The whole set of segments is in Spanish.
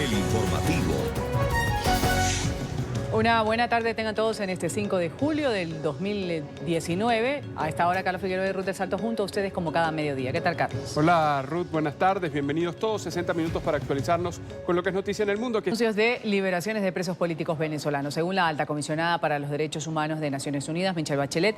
El informativo. Una buena tarde tengan todos en este 5 de julio del 2019. A esta hora, Carlos Figueroa y Ruth del Salto junto a ustedes como cada mediodía. ¿Qué tal, Carlos? Hola, Ruth. Buenas tardes. Bienvenidos todos. 60 minutos para actualizarnos con lo que es noticia en el mundo. Anuncios de liberaciones de presos políticos venezolanos. Según la alta comisionada para los derechos humanos de Naciones Unidas, Michelle Bachelet,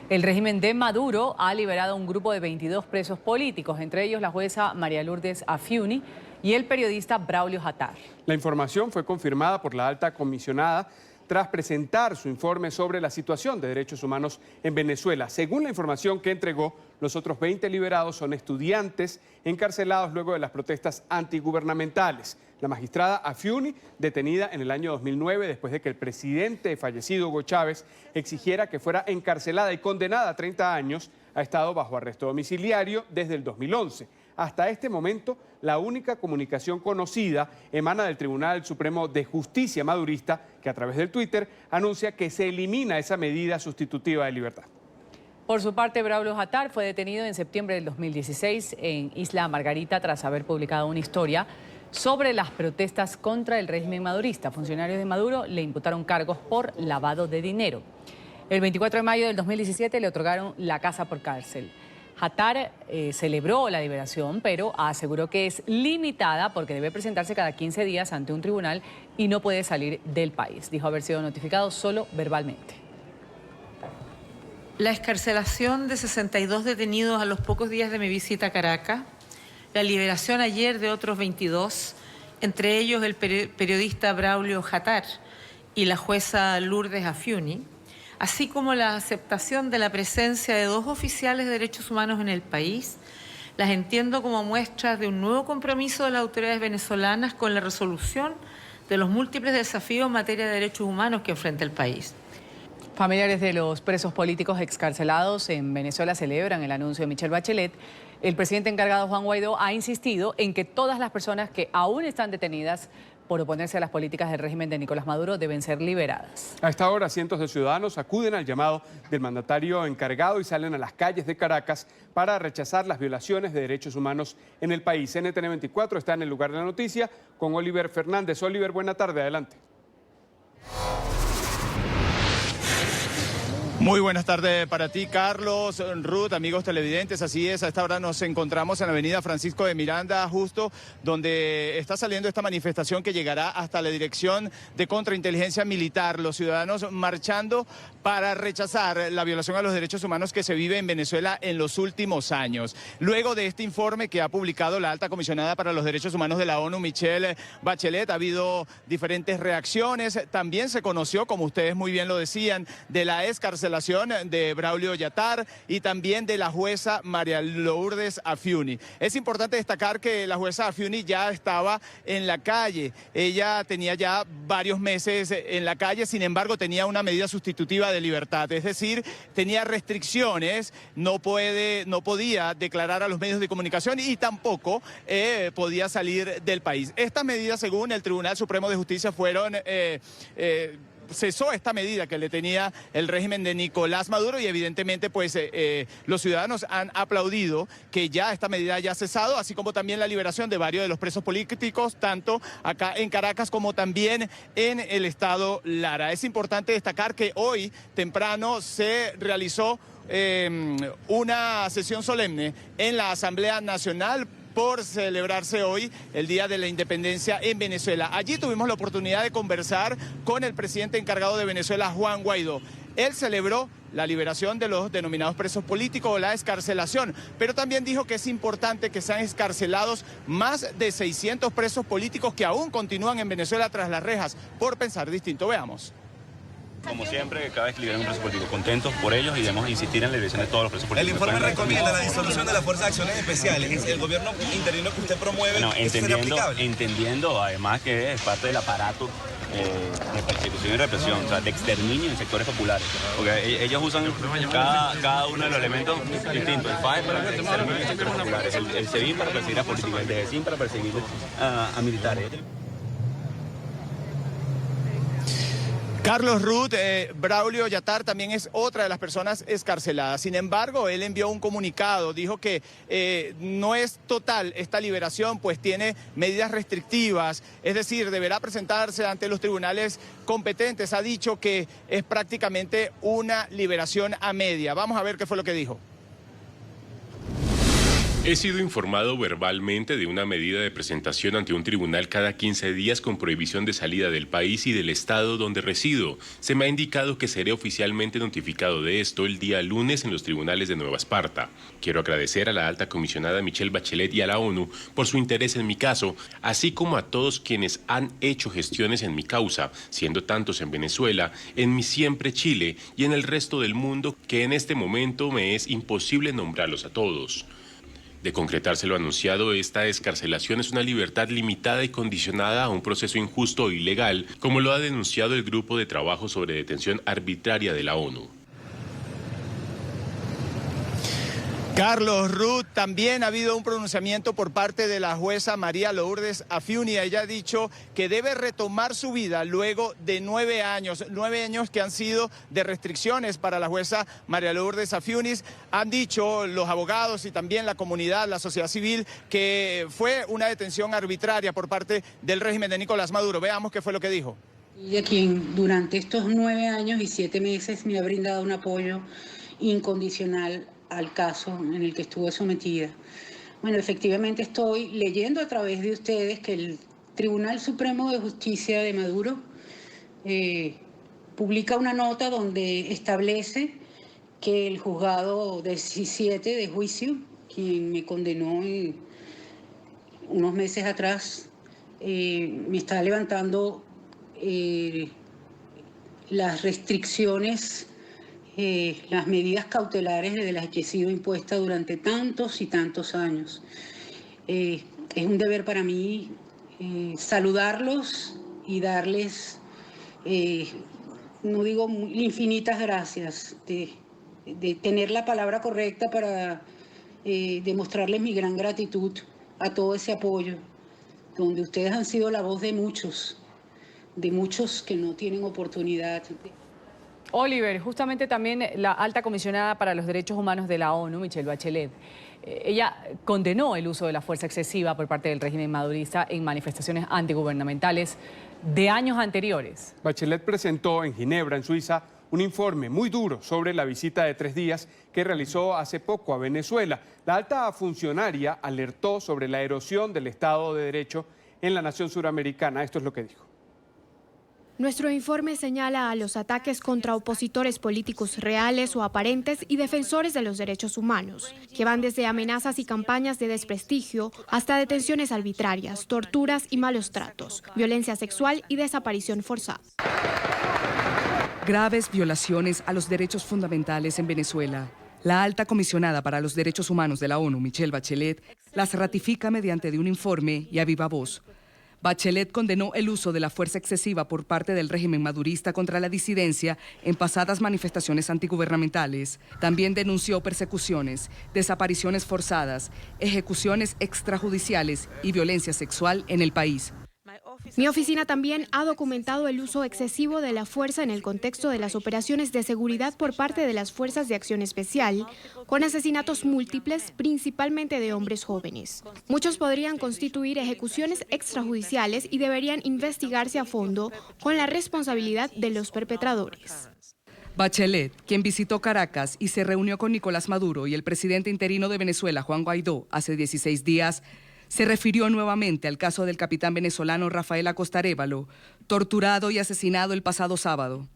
el régimen de Maduro ha liberado a un grupo de 22 presos políticos, entre ellos la jueza María Lourdes Afiuni y el periodista Braulio Jatar. La información fue confirmada por la alta comisionada tras presentar su informe sobre la situación de derechos humanos en Venezuela. Según la información que entregó, los otros 20 liberados son estudiantes encarcelados luego de las protestas antigubernamentales. La magistrada Afiuni, detenida en el año 2009 después de que el presidente fallecido Hugo Chávez exigiera que fuera encarcelada y condenada a 30 años, ha estado bajo arresto domiciliario desde el 2011. Hasta este momento, la única comunicación conocida emana del Tribunal Supremo de Justicia madurista, que a través del Twitter anuncia que se elimina esa medida sustitutiva de libertad. Por su parte, Braulio Jatar fue detenido en septiembre del 2016 en Isla Margarita tras haber publicado una historia sobre las protestas contra el régimen madurista. Funcionarios de Maduro le imputaron cargos por lavado de dinero. El 24 de mayo del 2017 le otorgaron la casa por cárcel. Jatar celebró la liberación, pero aseguró que es limitada porque debe presentarse cada 15 días ante un tribunal y no puede salir del país. Dijo haber sido notificado solo verbalmente. La excarcelación de 62 detenidos a los pocos días de mi visita a Caracas, la liberación ayer de otros 22, entre ellos el periodista Braulio Jatar y la jueza Lourdes Afiuni, así como la aceptación de la presencia de 2 oficiales de derechos humanos en el país, las entiendo como muestras de un nuevo compromiso de las autoridades venezolanas con la resolución de los múltiples desafíos en materia de derechos humanos que enfrenta el país. Familiares de los presos políticos excarcelados en Venezuela celebran el anuncio de Michelle Bachelet. El presidente encargado, Juan Guaidó, ha insistido en que todas las personas que aún están detenidas por oponerse a las políticas del régimen de Nicolás Maduro deben ser liberadas. A esta hora, cientos de ciudadanos acuden al llamado del mandatario encargado y salen a las calles de Caracas para rechazar las violaciones de derechos humanos en el país. NTN 24 está en el lugar de la noticia con Oliver Fernández. Oliver, buena tarde, adelante. Muy buenas tardes para ti, Carlos, Ruth, amigos televidentes. Así es, a esta hora nos encontramos en la avenida Francisco de Miranda, justo donde está saliendo esta manifestación que llegará hasta la Dirección de Contrainteligencia Militar. Los ciudadanos marchando para rechazar la violación a los derechos humanos que se vive en Venezuela en los últimos años. Luego de este informe que ha publicado la alta comisionada para los derechos humanos de la ONU, Michelle Bachelet, ha habido diferentes reacciones. También se conoció, como ustedes muy bien lo decían, de la excarcelación de Braulio Jatar y también de la jueza María Lourdes Afiuni. Es importante destacar que la jueza Afiuni ya estaba en la calle. Ella tenía ya varios meses en la calle, sin embargo tenía una medida sustitutiva de libertad, es decir, tenía restricciones, no podía declarar a los medios de comunicación y tampoco podía salir del país. Estas medidas, según el Tribunal Supremo de Justicia, cesó esta medida que le tenía el régimen de Nicolás Maduro y evidentemente pues los ciudadanos han aplaudido que ya esta medida haya cesado, así como también la liberación de varios de los presos políticos, tanto acá en Caracas como también en el estado Lara. Es importante destacar que hoy temprano se realizó una sesión solemne en la Asamblea Nacional por celebrarse hoy el Día de la Independencia en Venezuela. Allí tuvimos la oportunidad de conversar con el presidente encargado de Venezuela, Juan Guaidó. Él celebró la liberación de los denominados presos políticos o la excarcelación, pero también dijo que es importante que sean excarcelados más de 600 presos políticos que aún continúan en Venezuela tras las rejas por pensar distinto. Veamos. Como siempre, cada vez que liberan un preso político, contentos por ellos y debemos insistir en la liberación de todos los presos políticos. El informe recomienda la disolución de las Fuerzas de Acciones Especiales. El gobierno interino que usted promueve, bueno, entendiendo además que es parte del aparato de persecución y represión, o sea, de exterminio en sectores populares. Porque ellos usan cada uno de los elementos distintos. El FAE para el exterminio en sectores populares, el SEBIN para perseguir a políticos, el DECIN para perseguir a militares. Carlos Ruth, Braulio Yatar también es otra de las personas excarceladas. Sin embargo, él envió un comunicado, dijo que no es total esta liberación, pues tiene medidas restrictivas, es decir, deberá presentarse ante los tribunales competentes. Ha dicho que es prácticamente una liberación a media. Vamos a ver qué fue lo que dijo. He sido informado verbalmente de una medida de presentación ante un tribunal cada 15 días con prohibición de salida del país y del estado donde resido. Se me ha indicado que seré oficialmente notificado de esto el día lunes en los tribunales de Nueva Esparta. Quiero agradecer a la alta comisionada Michelle Bachelet y a la ONU por su interés en mi caso, así como a todos quienes han hecho gestiones en mi causa, siendo tantos en Venezuela, en mi siempre Chile y en el resto del mundo que en este momento me es imposible nombrarlos a todos. De concretarse lo anunciado, esta excarcelación es una libertad limitada y condicionada a un proceso injusto e ilegal, como lo ha denunciado el Grupo de Trabajo sobre Detención Arbitraria de la ONU. Carlos Ruth, también ha habido un pronunciamiento por parte de la jueza María Lourdes Afiuni. Ella ha dicho que debe retomar su vida luego de 9 años que han sido de restricciones para la jueza María Lourdes Afiuni. Han dicho los abogados y también la comunidad, la sociedad civil, que fue una detención arbitraria por parte del régimen de Nicolás Maduro. Veamos qué fue lo que dijo. Y a quien durante estos 9 años y 7 meses me ha brindado un apoyo incondicional al caso en el que estuve sometida. Bueno, efectivamente estoy leyendo a través de ustedes que el Tribunal Supremo de Justicia de Maduro publica una nota donde establece que el juzgado 17 de juicio, quien me condenó unos meses atrás, me está levantando las restricciones, las medidas cautelares de las que he sido impuesta durante tantos y tantos años. Es un deber para mí saludarlos y darles, no digo infinitas gracias, de tener la palabra correcta para demostrarles mi gran gratitud a todo ese apoyo, donde ustedes han sido la voz de muchos que no tienen oportunidad. Oliver, justamente también la alta comisionada para los derechos humanos de la ONU, Michelle Bachelet, ella condenó el uso de la fuerza excesiva por parte del régimen madurista en manifestaciones antigubernamentales de años anteriores. Bachelet presentó en Ginebra, en Suiza, un informe muy duro sobre la visita de 3 días que realizó hace poco a Venezuela. La alta funcionaria alertó sobre la erosión del Estado de Derecho en la nación suramericana. Esto es lo que dijo. Nuestro informe señala a los ataques contra opositores políticos reales o aparentes y defensores de los derechos humanos, que van desde amenazas y campañas de desprestigio hasta detenciones arbitrarias, torturas y malos tratos, violencia sexual y desaparición forzada. Graves violaciones a los derechos fundamentales en Venezuela. La alta comisionada para los derechos humanos de la ONU, Michelle Bachelet, las ratifica mediante de un informe y a viva voz. Bachelet condenó el uso de la fuerza excesiva por parte del régimen madurista contra la disidencia en pasadas manifestaciones antigubernamentales. También denunció persecuciones, desapariciones forzadas, ejecuciones extrajudiciales y violencia sexual en el país. Mi oficina también ha documentado el uso excesivo de la fuerza en el contexto de las operaciones de seguridad por parte de las Fuerzas de Acción Especial, con asesinatos múltiples, principalmente de hombres jóvenes. Muchos podrían constituir ejecuciones extrajudiciales y deberían investigarse a fondo con la responsabilidad de los perpetradores. Bachelet, quien visitó Caracas y se reunió con Nicolás Maduro y el presidente interino de Venezuela, Juan Guaidó, hace 16 días, se refirió nuevamente al caso del capitán venezolano Rafael Acosta Arévalo, torturado y asesinado el pasado sábado.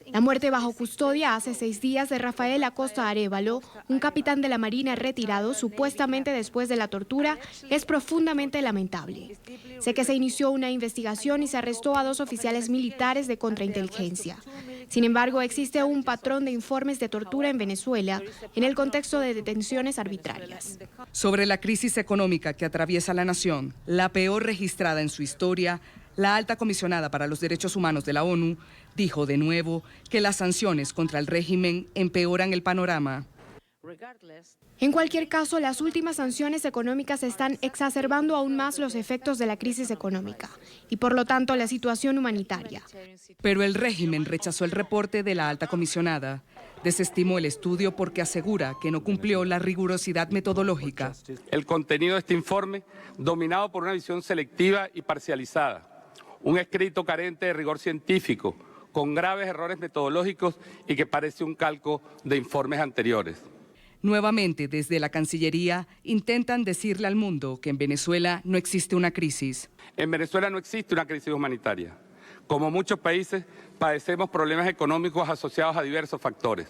La muerte bajo custodia hace 6 días de Rafael Acosta Arévalo, un capitán de la Marina retirado supuestamente después de la tortura, es profundamente lamentable. Sé que se inició una investigación y se arrestó a 2 oficiales militares de contrainteligencia. Sin embargo, existe un patrón de informes de tortura en Venezuela en el contexto de detenciones arbitrarias. Sobre la crisis económica que atraviesa la nación, la peor registrada en su historia, la alta comisionada para los derechos humanos de la ONU dijo de nuevo que las sanciones contra el régimen empeoran el panorama. En cualquier caso, las últimas sanciones económicas están exacerbando aún más los efectos de la crisis económica y, por lo tanto, la situación humanitaria. Pero el régimen rechazó el reporte de la alta comisionada. Desestimó el estudio porque asegura que no cumplió la rigurosidad metodológica. El contenido de este informe, dominado por una visión selectiva y parcializada, un escrito carente de rigor científico, con graves errores metodológicos y que parece un calco de informes anteriores. Nuevamente, desde la Cancillería, intentan decirle al mundo que en Venezuela no existe una crisis. En Venezuela no existe una crisis humanitaria. Como muchos países, padecemos problemas económicos asociados a diversos factores.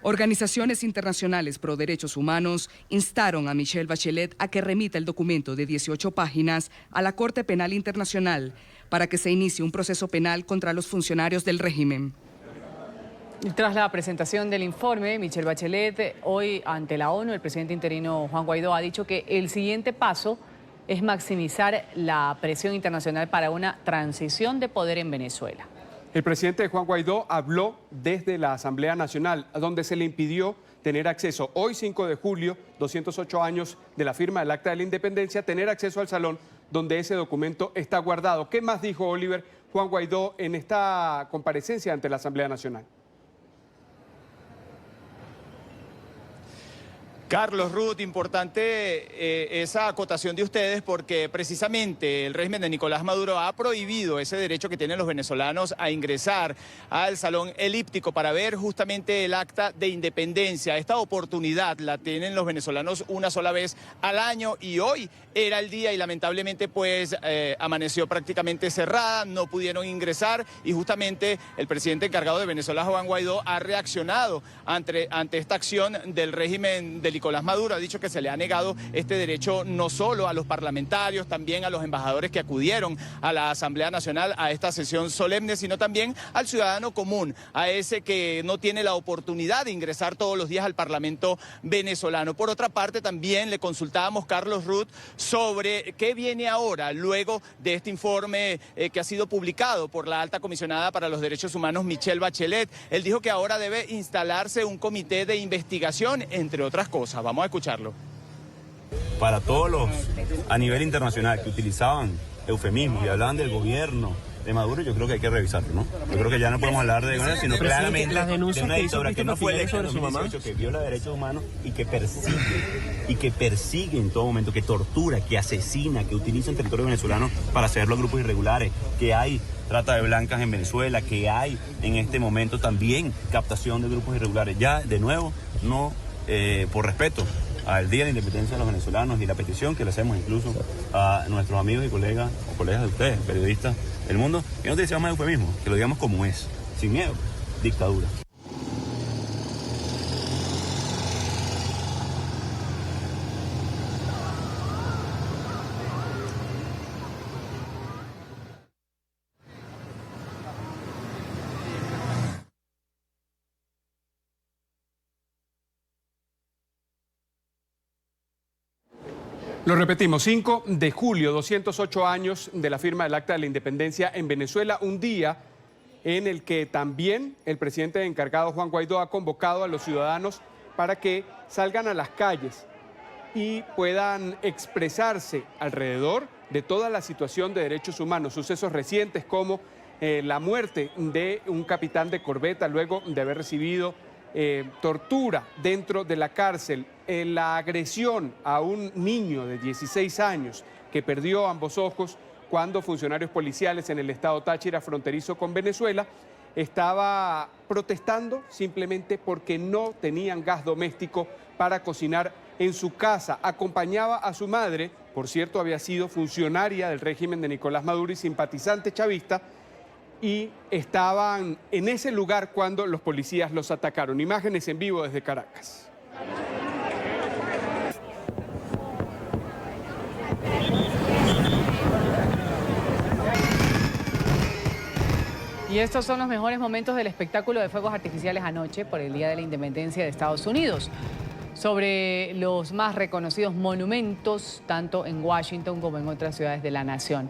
Organizaciones internacionales pro derechos humanos instaron a Michelle Bachelet a que remita el documento de 18 páginas a la Corte Penal Internacional para que se inicie un proceso penal contra los funcionarios del régimen. Tras la presentación del informe, Michelle Bachelet, hoy ante la ONU, el presidente interino Juan Guaidó ha dicho que el siguiente paso es maximizar la presión internacional para una transición de poder en Venezuela. El presidente Juan Guaidó habló desde la Asamblea Nacional, donde se le impidió tener acceso, hoy 5 de julio, 208 años de la firma del Acta de la Independencia, tener acceso al salón donde ese documento está guardado. ¿Qué más dijo Oliver Juan Guaidó en esta comparecencia ante la Asamblea Nacional? Carlos, Ruth, importante esa acotación de ustedes porque precisamente el régimen de Nicolás Maduro ha prohibido ese derecho que tienen los venezolanos a ingresar al salón elíptico para ver justamente el acta de independencia. Esta oportunidad la tienen los venezolanos una sola vez al año y hoy era el día y lamentablemente pues amaneció prácticamente cerrada, no pudieron ingresar y justamente el presidente encargado de Venezuela, Juan Guaidó, ha reaccionado ante esta acción del régimen de Nicolás Maduro. Ha dicho que se le ha negado este derecho no solo a los parlamentarios, también a los embajadores que acudieron a la Asamblea Nacional a esta sesión solemne, sino también al ciudadano común, a ese que no tiene la oportunidad de ingresar todos los días al Parlamento venezolano. Por otra parte, también le consultábamos, Carlos, Ruth, sobre qué viene ahora, luego de este informe que ha sido publicado por la alta comisionada para los derechos humanos, Michelle Bachelet. Él dijo que ahora debe instalarse un comité de investigación, entre otras cosas. Vamos a escucharlo. Para todos los a nivel internacional que utilizaban eufemismos y hablaban del gobierno de Maduro, yo creo que hay que revisarlo, ¿no? Yo creo que ya no podemos hablar de eso, sino claramente las denuncias de una dictadura que no fue electa en sobre su mamá, que viola derechos humanos y que persigue en todo momento, que tortura, que asesina, que utiliza el territorio venezolano para hacerlo a grupos irregulares, que hay trata de blancas en Venezuela, que hay en este momento también captación de grupos irregulares. Ya, de nuevo, no, por respeto al Día de la Independencia de los venezolanos y la petición que le hacemos incluso a nuestros amigos y colegas, o colegas de ustedes, periodistas del mundo, que no utilizamos más eufemismo, que lo digamos como es, sin miedo, dictadura. Lo repetimos, 5 de julio, 208 años de la firma del Acta de la Independencia en Venezuela, un día en el que también el presidente encargado Juan Guaidó ha convocado a los ciudadanos para que salgan a las calles y puedan expresarse alrededor de toda la situación de derechos humanos, sucesos recientes como la muerte de un capitán de corbeta luego de haber recibido tortura dentro de la cárcel, la agresión a un niño de 16 años que perdió ambos ojos cuando funcionarios policiales en el estado Táchira, fronterizo con Venezuela, estaba protestando simplemente porque no tenían gas doméstico para cocinar en su casa. Acompañaba a su madre, por cierto, había sido funcionaria del régimen de Nicolás Maduro y simpatizante chavista, y estaban en ese lugar cuando los policías los atacaron. Imágenes en vivo desde Caracas. Y estos son los mejores momentos del espectáculo de fuegos artificiales anoche por el Día de la Independencia de Estados Unidos. Sobre los más reconocidos monumentos, tanto en Washington como en otras ciudades de la nación.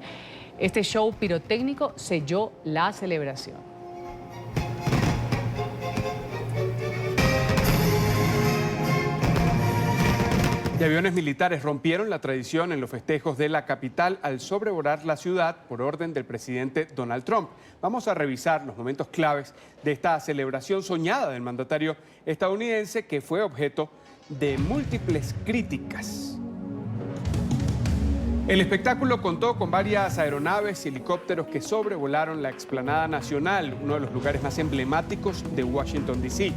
Este show pirotécnico selló la celebración. Y aviones militares rompieron la tradición en los festejos de la capital al sobrevolar la ciudad por orden del presidente Donald Trump. Vamos a revisar los momentos claves de esta celebración soñada del mandatario estadounidense que fue objeto de múltiples críticas. El espectáculo contó con varias aeronaves y helicópteros que sobrevolaron la explanada nacional, uno de los lugares más emblemáticos de Washington, D.C.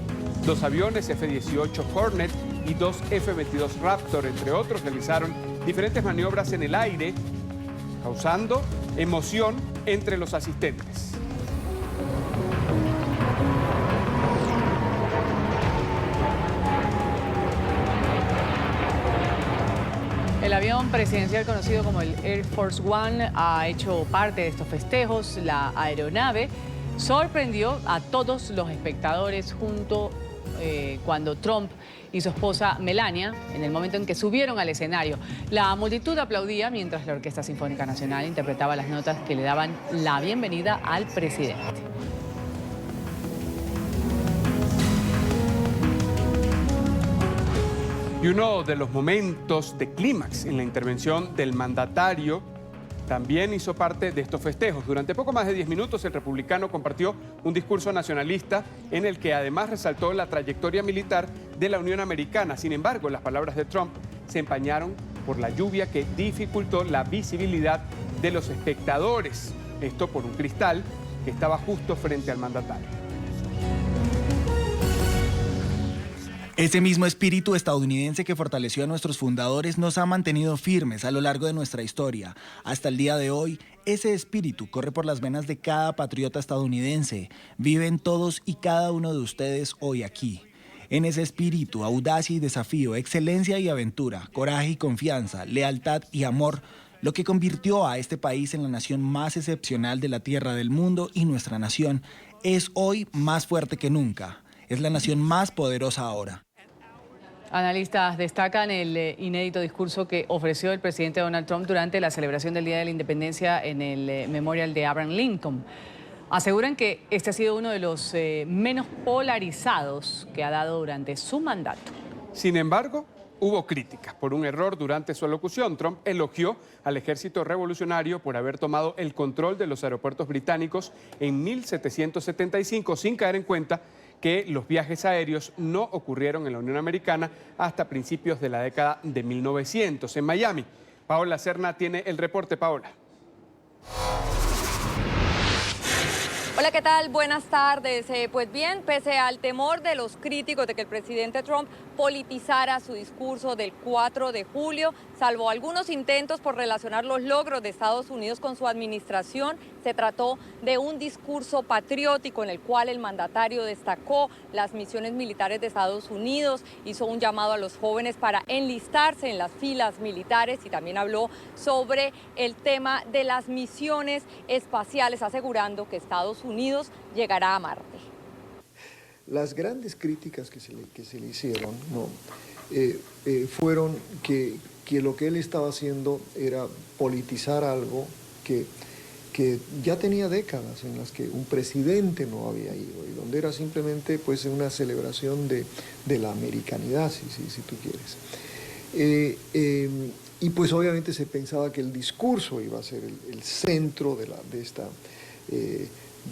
2 aviones F-18 Hornet y 2 F-22 Raptor, entre otros, realizaron diferentes maniobras en el aire, causando emoción entre los asistentes. El avión presidencial conocido como el Air Force One ha hecho parte de estos festejos. La aeronave sorprendió a todos los espectadores cuando Trump y su esposa Melania, en el momento en que subieron al escenario. La multitud aplaudía mientras la Orquesta Sinfónica Nacional interpretaba las notas que le daban la bienvenida al presidente. Y uno de los momentos de clímax en la intervención del mandatario también hizo parte de estos festejos. Durante poco más de 10 minutos, el republicano compartió un discurso nacionalista en el que además resaltó la trayectoria militar de la Unión Americana. Sin embargo, las palabras de Trump se empañaron por la lluvia que dificultó la visibilidad de los espectadores. Esto por un cristal que estaba justo frente al mandatario. Ese mismo espíritu estadounidense que fortaleció a nuestros fundadores nos ha mantenido firmes a lo largo de nuestra historia. Hasta el día de hoy, ese espíritu corre por las venas de cada patriota estadounidense. Viven todos y cada uno de ustedes hoy aquí. En ese espíritu, audacia y desafío, excelencia y aventura, coraje y confianza, lealtad y amor, lo que convirtió a este país en la nación más excepcional de la tierra del mundo, y nuestra nación es hoy más fuerte que nunca. Es la nación más poderosa ahora. Analistas destacan el inédito discurso que ofreció el presidente Donald Trump durante la celebración del Día de la Independencia en el Memorial de Abraham Lincoln. Aseguran que este ha sido uno de los menos polarizados que ha dado durante su mandato. Sin embargo, hubo críticas por un error durante su alocución. Trump elogió al ejército revolucionario por haber tomado el control de los aeropuertos británicos en 1775, sin caer en cuenta que los viajes aéreos no ocurrieron en la Unión Americana hasta principios de la década de 1900. En Miami, Paola Serna tiene el reporte. Paola. Hola, ¿qué tal? Buenas tardes. Pues bien, pese al temor de los críticos de que el presidente Trump politizara su discurso del 4 de julio, salvo algunos intentos por relacionar los logros de Estados Unidos con su administración, se trató de un discurso patriótico en el cual el mandatario destacó las misiones militares de Estados Unidos, hizo un llamado a los jóvenes para enlistarse en las filas militares y también habló sobre el tema de las misiones espaciales, asegurando que Estados Unidos llegará a Marte. Las grandes críticas que se le hicieron fueron que lo que él estaba haciendo era politizar algo que ya tenía décadas en las que un presidente no había ido y donde era simplemente pues una celebración de la americanidad, si tú quieres. Y pues obviamente se pensaba que el discurso iba a ser el centro de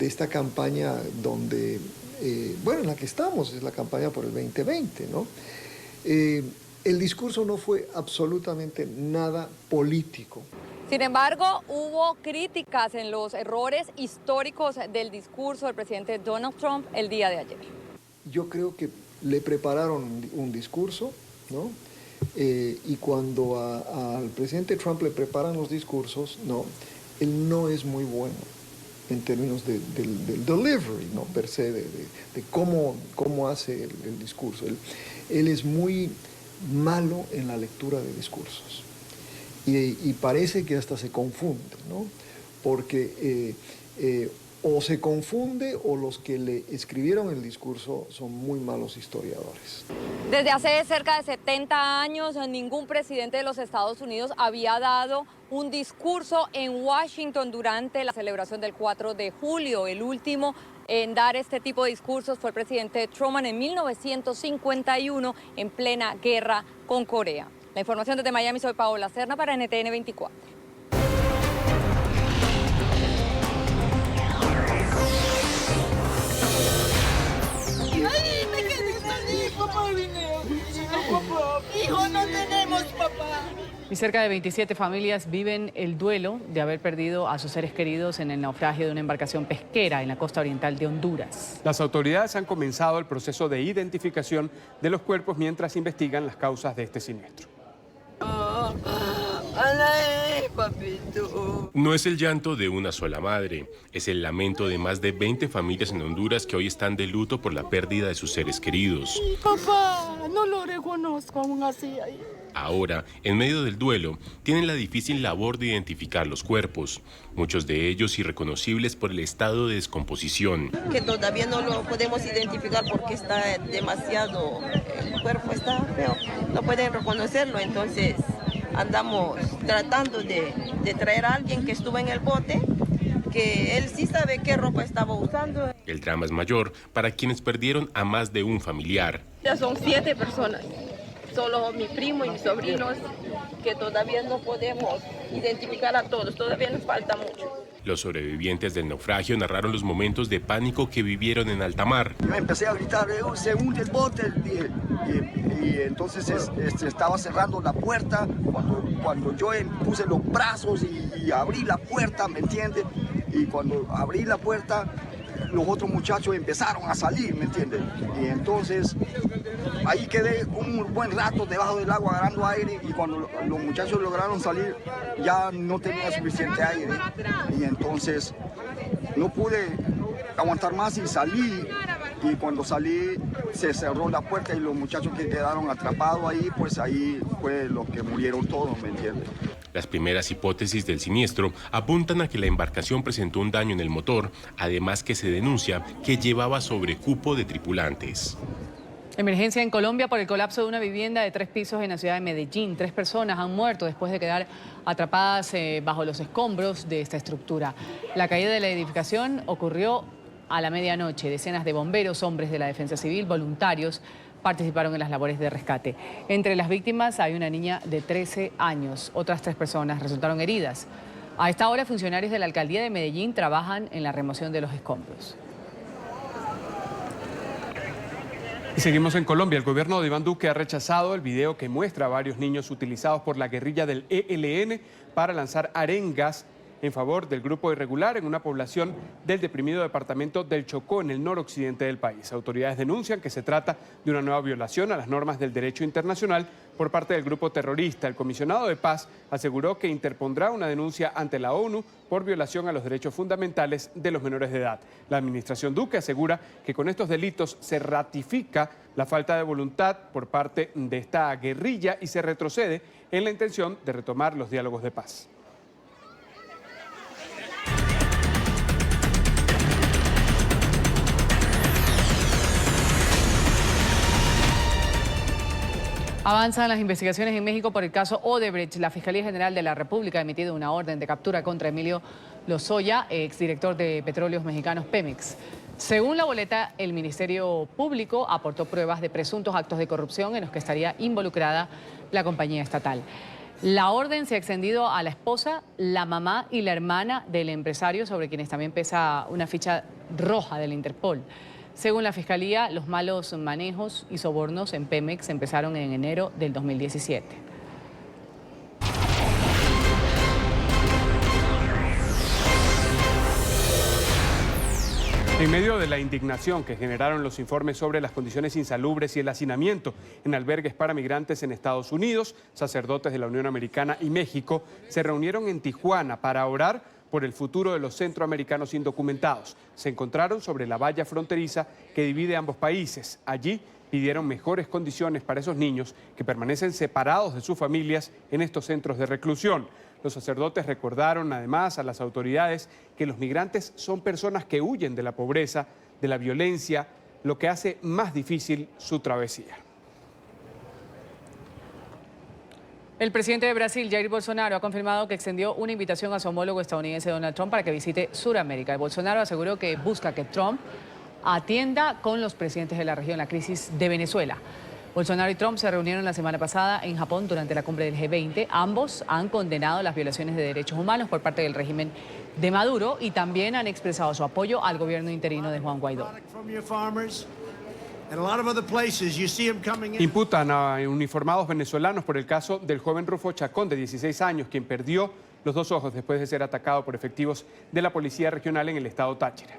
esta campaña donde, en la que estamos, es la campaña por el 2020, ¿no? El discurso no fue absolutamente nada político. Sin embargo, hubo críticas en los errores históricos del discurso del presidente Donald Trump el día de ayer. Yo creo que le prepararon un discurso, ¿no? Y cuando al presidente Trump le preparan los discursos, él no es muy bueno en términos del delivery, ¿no? Per se, de cómo hace el discurso. Él es muy malo en la lectura de discursos. Y parece que hasta se confunde, ¿no? Porque o se confunde o los que le escribieron el discurso son muy malos historiadores. Desde hace cerca de 70 años, ningún presidente de los Estados Unidos había dado un discurso en Washington durante la celebración del 4 de julio. El último en dar este tipo de discursos fue el presidente Truman en 1951, en plena guerra con Corea. La información desde Miami, soy Paola Serna para NTN 24. ¡Ay, me quedé sin papá! ¡Hijo, no tenemos papá! Y cerca de 27 familias viven el duelo de haber perdido a sus seres queridos en el naufragio de una embarcación pesquera en la costa oriental de Honduras. Las autoridades han comenzado el proceso de identificación de los cuerpos mientras investigan las causas de este siniestro. Papito. No es el llanto de una sola madre, es el lamento de más de 20 familias en Honduras que hoy están de luto por la pérdida de sus seres queridos. Papá, no lo reconozco aún así. Ahora, en medio del duelo, tienen la difícil labor de identificar los cuerpos, muchos de ellos irreconocibles por el estado de descomposición. Que todavía no lo podemos identificar porque está demasiado, el cuerpo está feo, no pueden reconocerlo, entonces andamos tratando de traer a alguien que estuvo en el bote, que él sí sabe qué ropa estaba usando. El drama es mayor para quienes perdieron a más de un familiar. Ya son 7 personas, solo mi primo y mis sobrinos, que todavía no podemos identificar a todos, todavía nos falta mucho. Los sobrevivientes del naufragio narraron los momentos de pánico que vivieron en alta mar. Yo empecé a gritar, se hunde el bote, y entonces estaba cerrando la puerta, cuando yo puse los brazos y abrí la puerta, ¿me entiendes? Y cuando abrí la puerta, los otros muchachos empezaron a salir, ¿me entiendes? Y entonces ahí quedé un buen rato debajo del agua agarrando aire, y cuando los muchachos lograron salir ya no tenía suficiente aire, y entonces no pude aguantar más y salí, y cuando salí se cerró la puerta y los muchachos que quedaron atrapados ahí, pues ahí fue los que murieron todos, ¿me entiendes? Las primeras hipótesis del siniestro apuntan a que la embarcación presentó un daño en el motor, además que se denuncia que llevaba sobrecupo de tripulantes. Emergencia en Colombia por el colapso de una vivienda de 3 pisos en la ciudad de Medellín. 3 personas han muerto después de quedar atrapadas bajo los escombros de esta estructura. La caída de la edificación ocurrió a la medianoche. Decenas de bomberos, hombres de la Defensa Civil, voluntarios, participaron en las labores de rescate. Entre las víctimas hay una niña de 13 años. Otras 3 personas resultaron heridas. A esta hora, funcionarios de la alcaldía de Medellín trabajan en la remoción de los escombros. Y seguimos en Colombia. El gobierno de Iván Duque ha rechazado el video que muestra a varios niños utilizados por la guerrilla del ELN para lanzar arengas en favor del grupo irregular en una población del deprimido departamento del Chocó, en el noroccidente del país. Autoridades denuncian que se trata de una nueva violación a las normas del derecho internacional por parte del grupo terrorista. El comisionado de paz aseguró que interpondrá una denuncia ante la ONU por violación a los derechos fundamentales de los menores de edad. La administración Duque asegura que con estos delitos se ratifica la falta de voluntad por parte de esta guerrilla y se retrocede en la intención de retomar los diálogos de paz. Avanzan las investigaciones en México por el caso Odebrecht. La Fiscalía General de la República ha emitido una orden de captura contra Emilio Lozoya, exdirector de Petróleos Mexicanos Pemex. Según la boleta, el Ministerio Público aportó pruebas de presuntos actos de corrupción en los que estaría involucrada la compañía estatal. La orden se ha extendido a la esposa, la mamá y la hermana del empresario, sobre quienes también pesa una ficha roja del Interpol. Según la Fiscalía, los malos manejos y sobornos en Pemex empezaron en enero del 2017. En medio de la indignación que generaron los informes sobre las condiciones insalubres y el hacinamiento en albergues para migrantes en Estados Unidos, sacerdotes de la Unión Americana y México se reunieron en Tijuana para orar por el futuro de los centroamericanos indocumentados. Se encontraron sobre la valla fronteriza que divide ambos países. Allí pidieron mejores condiciones para esos niños que permanecen separados de sus familias en estos centros de reclusión. Los sacerdotes recordaron además a las autoridades que los migrantes son personas que huyen de la pobreza, de la violencia, lo que hace más difícil su travesía. El presidente de Brasil, Jair Bolsonaro, ha confirmado que extendió una invitación a su homólogo estadounidense Donald Trump para que visite Sudamérica. Bolsonaro aseguró que busca que Trump atienda con los presidentes de la región la crisis de Venezuela. Bolsonaro y Trump se reunieron la semana pasada en Japón durante la cumbre del G20. Ambos han condenado las violaciones de derechos humanos por parte del régimen de Maduro y también han expresado su apoyo al gobierno interino de Juan Guaidó. Imputan a uniformados venezolanos por el caso del joven Rufo Chacón, de 16 años, quien perdió los 2 ojos después de ser atacado por efectivos de la Policía Regional en el estado Táchira.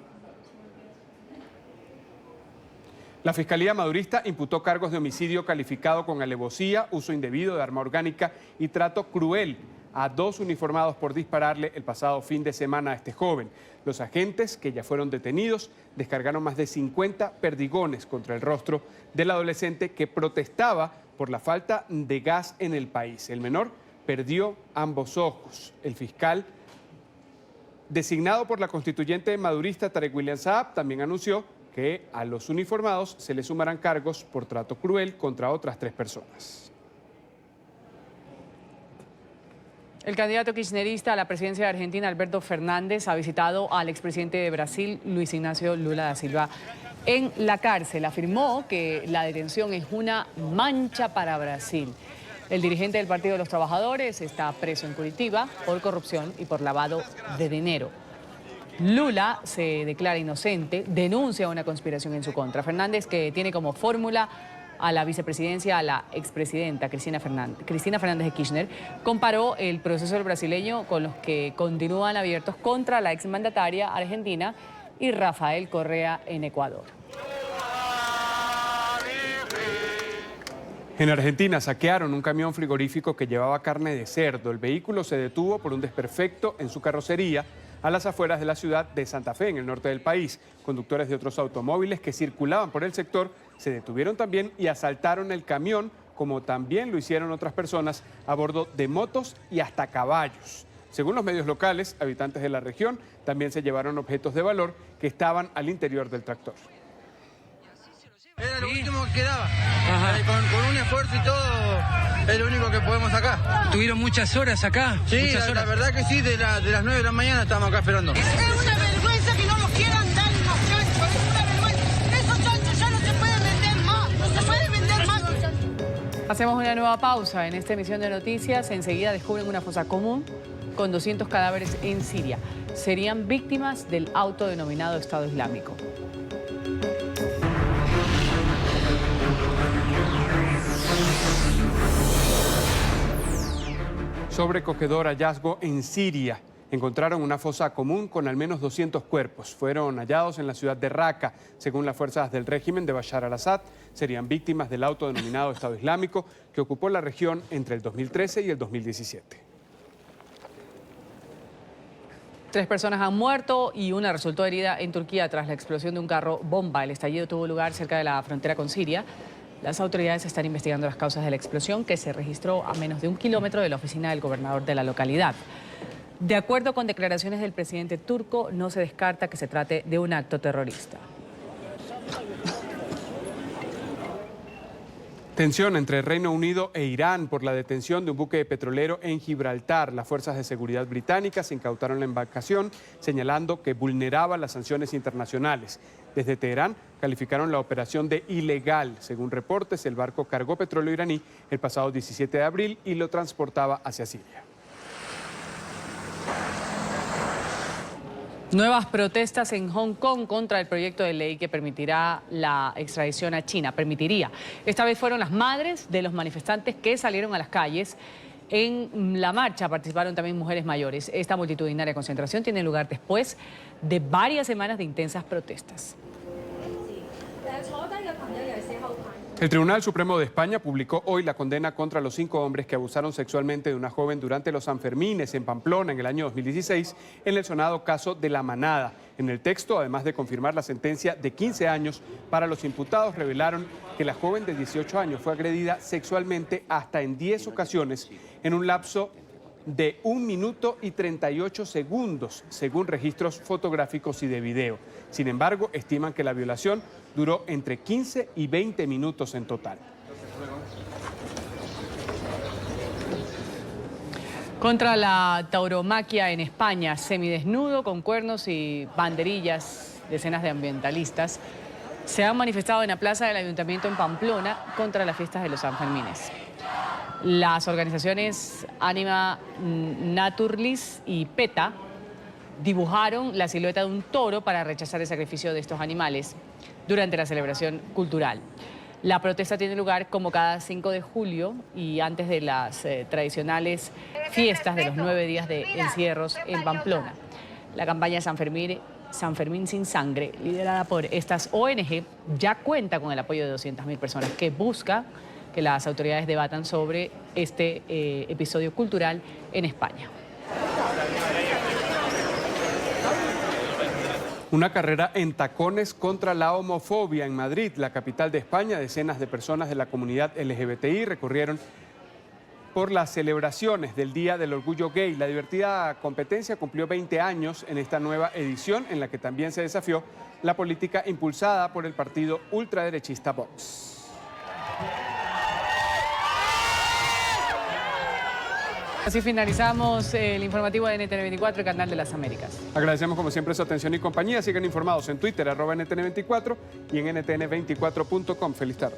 La Fiscalía Madurista imputó cargos de homicidio calificado con alevosía, uso indebido de arma orgánica y trato cruel a 2 uniformados por dispararle el pasado fin de semana a este joven. Los agentes, que ya fueron detenidos, descargaron más de 50 perdigones contra el rostro del adolescente que protestaba por la falta de gas en el país. El menor perdió ambos ojos. El fiscal designado por la constituyente madurista Tarek William Saab también anunció que a los uniformados se les sumarán cargos por trato cruel contra otras 3 personas. El candidato kirchnerista a la presidencia de Argentina, Alberto Fernández, ha visitado al expresidente de Brasil, Luis Ignacio Lula da Silva, en la cárcel. Afirmó que la detención es una mancha para Brasil. El dirigente del Partido de los Trabajadores está preso en Curitiba por corrupción y por lavado de dinero. Lula se declara inocente, denuncia una conspiración en su contra. Fernández, que tiene como fórmula a la vicepresidencia a la expresidenta Cristina Fernández de Kirchner, comparó el proceso del brasileño con los que continúan abiertos contra la exmandataria argentina y Rafael Correa en Ecuador. En Argentina saquearon un camión frigorífico que llevaba carne de cerdo. El vehículo se detuvo por un desperfecto en su carrocería a las afueras de la ciudad de Santa Fe, en el norte del país. Conductores de otros automóviles que circulaban por el sector se detuvieron también y asaltaron el camión, como también lo hicieron otras personas a bordo de motos y hasta caballos. Según los medios locales, habitantes de la región también se llevaron objetos de valor que estaban al interior del tractor. Era lo último que quedaba. Con un esfuerzo y todo, es lo único que podemos sacar. ¿Tuvieron muchas horas acá? Sí, la verdad que sí, de las 9 de la mañana estamos acá esperando. Es una vergüenza que no nos quieran dar los chanchos, es una vergüenza. Esos chanchos ya no se pueden vender más, no se pueden vender más los chanchos. Hacemos una nueva pausa en esta emisión de noticias. Enseguida descubren una fosa común con 200 cadáveres en Siria. Serían víctimas del autodenominado Estado Islámico. Sobrecogedor hallazgo en Siria. Encontraron una fosa común con al menos 200 cuerpos. Fueron hallados en la ciudad de Raqqa. Según las fuerzas del régimen de Bashar al-Assad, serían víctimas del autodenominado Estado Islámico que ocupó la región entre el 2013 y el 2017. 3 personas han muerto y una resultó herida en Turquía tras la explosión de un carro bomba. El estallido tuvo lugar cerca de la frontera con Siria. Las autoridades están investigando las causas de la explosión, que se registró a menos de 1 kilómetro de la oficina del gobernador de la localidad. De acuerdo con declaraciones del presidente turco, no se descarta que se trate de un acto terrorista. Tensión entre Reino Unido e Irán por la detención de un buque petrolero en Gibraltar. Las fuerzas de seguridad británicas incautaron la embarcación, señalando que vulneraba las sanciones internacionales. Desde Teherán calificaron la operación de ilegal. Según reportes, el barco cargó petróleo iraní el pasado 17 de abril y lo transportaba hacia Siria. Nuevas protestas en Hong Kong contra el proyecto de ley que permitirá la extradición a China. Esta vez fueron las madres de los manifestantes que salieron a las calles. En la marcha participaron también mujeres mayores. Esta multitudinaria concentración tiene lugar después de varias semanas de intensas protestas. El Tribunal Supremo de España publicó hoy la condena contra los 5 hombres que abusaron sexualmente de una joven durante los Sanfermines en Pamplona en el año 2016 en el sonado caso de La Manada. En el texto, además de confirmar la sentencia de 15 años para los imputados, revelaron que la joven de 18 años fue agredida sexualmente hasta en 10 ocasiones en un lapso de 1 minuto y 38 segundos, según registros fotográficos y de video. Sin embargo, estiman que la violación duró entre 15 y 20 minutos en total. Contra la tauromaquia en España, semidesnudo, con cuernos y banderillas, decenas de ambientalistas se han manifestado en la plaza del Ayuntamiento en Pamplona contra las fiestas de los Sanfermines. Las organizaciones Anima Naturlis y PETA dibujaron la silueta de un toro para rechazar el sacrificio de estos animales durante la celebración cultural. La protesta tiene lugar como cada 5 de julio y antes de las tradicionales fiestas de los 9 días de encierros en Pamplona. La campaña San Fermín sin sangre, liderada por estas ONG, ya cuenta con el apoyo de 200.000 personas que busca que las autoridades debatan sobre este episodio cultural en España. Una carrera en tacones contra la homofobia en Madrid, la capital de España. Decenas de personas de la comunidad LGBTI recorrieron por las celebraciones del Día del Orgullo Gay. La divertida competencia cumplió 20 años en esta nueva edición, en la que también se desafió la política impulsada por el partido ultraderechista Vox. Así finalizamos el informativo de NTN24, el canal de las Américas. Agradecemos como siempre su atención y compañía. Sigan informados en Twitter, @NTN24 y en ntn24.com. Feliz tarde.